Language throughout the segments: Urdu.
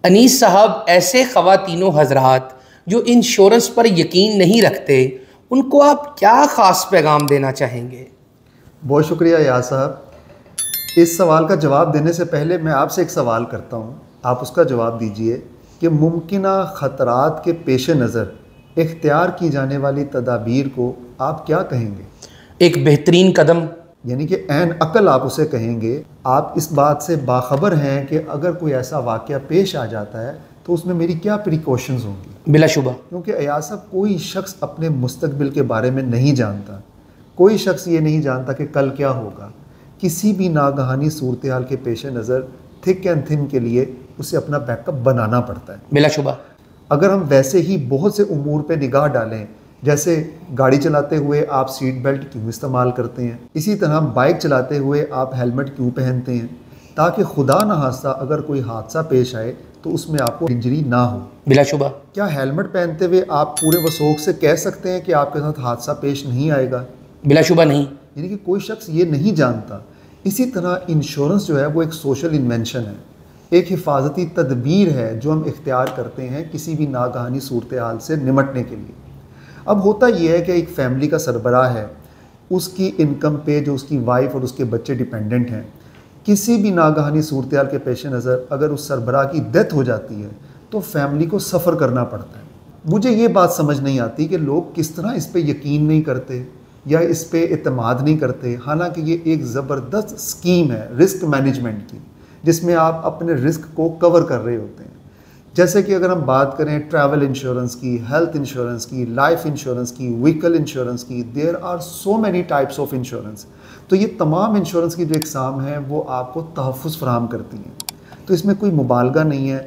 انیس صاحب، ایسے خواتین و حضرات جو انشورنس پر یقین نہیں رکھتے، ان کو آپ کیا خاص پیغام دینا چاہیں گے؟ بہت شکریہ یاس صاحب. اس سوال کا جواب دینے سے پہلے میں آپ سے ایک سوال کرتا ہوں، آپ اس کا جواب دیجئے کہ ممکنہ خطرات کے پیش نظر اختیار کی جانے والی تدابیر کو آپ کیا کہیں گے؟ ایک بہترین قدم. یعنی کہ عین عقل آپ اسے کہیں گے. آپ اس بات سے باخبر ہیں کہ اگر کوئی ایسا واقعہ پیش آ جاتا ہے تو اس میں میری کیا پریکاشنز ہوں گی؟ بلا شبہ. کیونکہ ایاز صاحب، کوئی شخص اپنے مستقبل کے بارے میں نہیں جانتا. کوئی شخص یہ نہیں جانتا کہ کل کیا ہوگا. کسی بھی ناگہانی صورتحال کے پیش نظر تھک اینڈ تھن کے لیے اسے اپنا بیک اپ بنانا پڑتا ہے. بلا شبہ. اگر ہم ویسے ہی بہت سے امور پہ نگاہ ڈالیں، جیسے گاڑی چلاتے ہوئے آپ سیٹ بیلٹ کیوں استعمال کرتے ہیں، اسی طرح بائک چلاتے ہوئے آپ ہیلمٹ کیوں پہنتے ہیں، تاکہ خدا نہ خواستہ اگر کوئی حادثہ پیش آئے تو اس میں آپ کو انجری نہ ہو. بلا شبہ. کیا ہیلمٹ پہنتے ہوئے آپ پورے وثوق سے کہہ سکتے ہیں کہ آپ کے ساتھ حادثہ پیش نہیں آئے گا؟ بلا شبہ نہیں. یعنی کہ کوئی شخص یہ نہیں جانتا. اسی طرح انشورنس جو ہے وہ ایک سوشل انوینشن ہے، ایک حفاظتی تدبیر ہے جو ہم اختیار کرتے ہیں کسی بھی ناگہانی صورتحال سے نمٹنے کے لیے. اب ہوتا یہ ہے کہ ایک فیملی کا سربراہ ہے، اس کی انکم پہ جو اس کی وائف اور اس کے بچے ڈیپینڈنٹ ہیں. کسی بھی ناگہانی صورتحال کے پیش نظر اگر اس سربراہ کی ڈیتھ ہو جاتی ہے تو فیملی کو سفر کرنا پڑتا ہے. مجھے یہ بات سمجھ نہیں آتی کہ لوگ کس طرح اس پہ یقین نہیں کرتے یا اس پہ اعتماد نہیں کرتے، حالانکہ یہ ایک زبردست سکیم ہے رسک مینجمنٹ کی، جس میں آپ اپنے رسک کو کور کر رہے ہوتے ہیں. جیسے کہ اگر ہم بات کریں ٹریول انشورنس کی، ہیلتھ انشورنس کی، لائف انشورنس کی، وہیکل انشورنس کی، there are so many types of insurance. تو یہ تمام انشورنس کی جو اقسام ہیں وہ آپ کو تحفظ فراہم کرتی ہیں. تو اس میں کوئی مبالغہ نہیں ہے.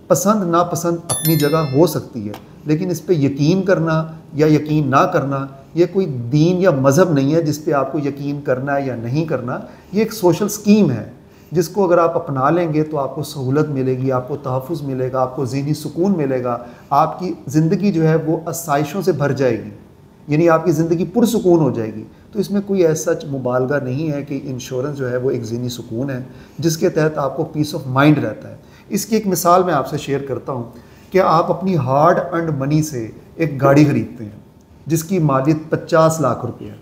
پسند ناپسند اپنی جگہ ہو سکتی ہے، لیکن اس پہ یقین کرنا یا یقین نہ کرنا یہ کوئی دین یا مذہب نہیں ہے جس پہ آپ کو یقین کرنا ہے یا نہیں کرنا. یہ ایک سوشل سکیم ہے جس کو اگر آپ اپنا لیں گے تو آپ کو سہولت ملے گی، آپ کو تحفظ ملے گا، آپ کو ذہنی سکون ملے گا، آپ کی زندگی جو ہے وہ آسائشوں سے بھر جائے گی، یعنی آپ کی زندگی پرسکون ہو جائے گی. تو اس میں کوئی ایسا مبالغہ نہیں ہے کہ انشورنس جو ہے وہ ایک ذہنی سکون ہے جس کے تحت آپ کو پیس آف مائنڈ رہتا ہے. اس کی ایک مثال میں آپ سے شیئر کرتا ہوں کہ آپ اپنی ہارڈ ارنڈ منی سے ایک گاڑی خریدتے ہیں جس کی مالیت 50 لاکھ روپے ہے،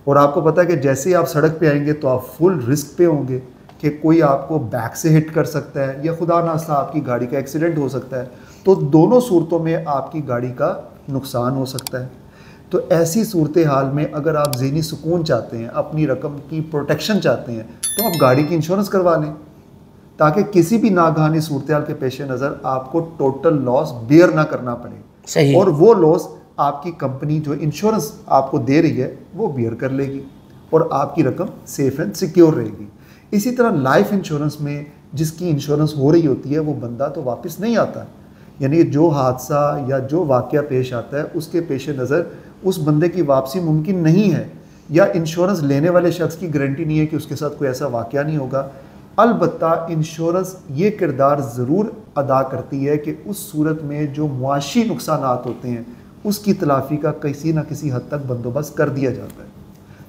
اور آپ کو پتہ ہے کہ جیسے ہی آپ سڑک پہ آئیں گے تو آپ فل رسک پہ ہوں گے کہ کوئی آپ کو بیک سے ہٹ کر سکتا ہے یا خدا نخواستہ آپ کی گاڑی کا ایکسیڈنٹ ہو سکتا ہے. تو دونوں صورتوں میں آپ کی گاڑی کا نقصان ہو سکتا ہے. تو ایسی صورتحال میں اگر آپ ذہنی سکون چاہتے ہیں، اپنی رقم کی پروٹیکشن چاہتے ہیں، تو آپ گاڑی کی انشورنس کروا لیں تاکہ کسی بھی ناگہانی صورتحال کے پیش نظر آپ کو ٹوٹل لاس بیئر نہ کرنا پڑے. صحیح. اور وہ لاس آپ کی کمپنی جو انشورنس آپ کو دے رہی ہے وہ بیئر کر لے گی اور آپ کی رقم سیف اینڈ سیکیور رہے گی. اسی طرح لائف انشورنس میں جس کی انشورنس ہو رہی ہوتی ہے وہ بندہ تو واپس نہیں آتا، یعنی جو حادثہ یا جو واقعہ پیش آتا ہے اس کے پیش نظر اس بندے کی واپسی ممکن نہیں ہے، یا انشورنس لینے والے شخص کی گارنٹی نہیں ہے کہ اس کے ساتھ کوئی ایسا واقعہ نہیں ہوگا. البتہ انشورنس یہ کردار ضرور ادا کرتی ہے کہ اس صورت میں جو معاشی نقصانات ہوتے ہیں اس کی تلافی کا کسی نہ کسی حد تک بندوبست کر دیا جاتا ہے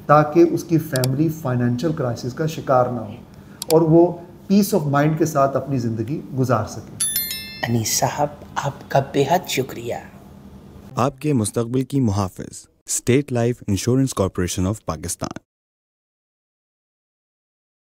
تاکہ اس کی فیملی فائنینشیل کرائسس کا شکار نہ ہو اور وہ پیس آف مائنڈ کے ساتھ اپنی زندگی گزار سکے. انیس صاحب، آپ کا بے حد شکریہ. آپ کے مستقبل کی محافظ، state life insurance corporation of Pakistan.